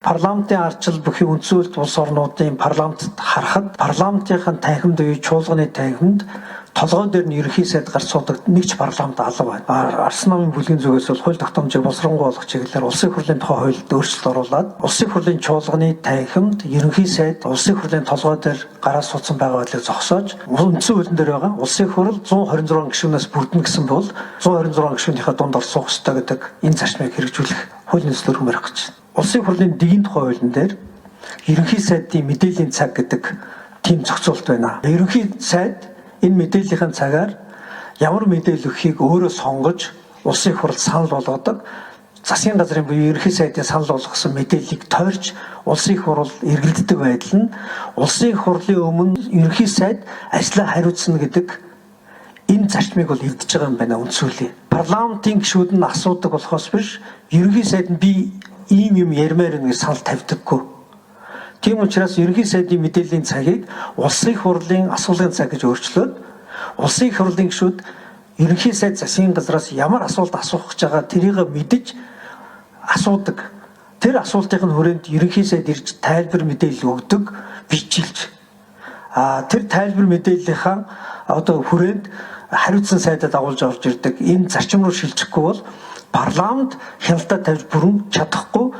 Парламентын ардчил бүхий үндсүүлэлт улс орнуудын парламентд харахад парламентын танхимд буюу чуулганы танхимд толгой дээр нь ерөнхий сайд гарч суудаг нэг ч парламент алга байна. Арс намын бүлгийн зүгээс бол хууль тогтоомжийг боловсронгуй болгох чиглэлээр улсын хурлын тухай хуульд өөрчлөлт оруулад улсын хурлын чуулганы танхимд ерөнхий сайд улсын хурлын толгой дээр гараа суудсан байгаа байдлыг зогсоож үндсэн хуулийн дээр байгаа улсын хурл 126 гишүүнээс бүрдэнэ гэсэн бол 126 гишүүнийхээ дунд орсох ёстой гэдэг энэ зарчмыг хэрэгжүүлэх хуулийн төслөөр хэмэрх гэж байна. Улсын хурлын дэгийн тухай хуулийн дээр ерөнхий сайдын мэдээллийн цаг гэдэг тийм зохицуулт байна. Ерөнхий сайд энэ мэдээллийн цагаар ямар мэдээлэл өгөхийг өөрөө сонгож улсын хурл санал болгодог. Засгийн газрын буюу ерөнхий сайдын санал болгосон мэдээллийг тойрч улсын хурл эргэлддэг байдал нь улсын хурлын өмнө ерөнхий сайд ажлаа хариуцна гэдэг энэ зарчмыг бол эвдэж байгаа юм байна үндсүүлийн. Парламентын гишүүд нь асуудаг болохоос биш ерөнхий сайд нь би ийм юм ярмаар нэг санал тавьдаггүй. Тийм учраас ерөнхий сайдын мэдээллийн цагийг улсын хурлын асуулгын цаг гэж өөрчлөөд улсын хурлын гишүүд ерөнхий сайд засгийн газраас ямар асуулт асуух гэж байгаа тэрийг мэдэж асуудаг. Тэр асуултын хүрээнд ерөнхий сайд ирж тайлбар мэдээлэл өгдөг, бичлж. Тэр тайлбар мэдээллийнхаа хүрээнд хариуцсан сайдад агуулж орж ирдэг. Энэ зарчим руу шилжихгүй бол парламент хяналтаа тавьж бүрэн чадахгүй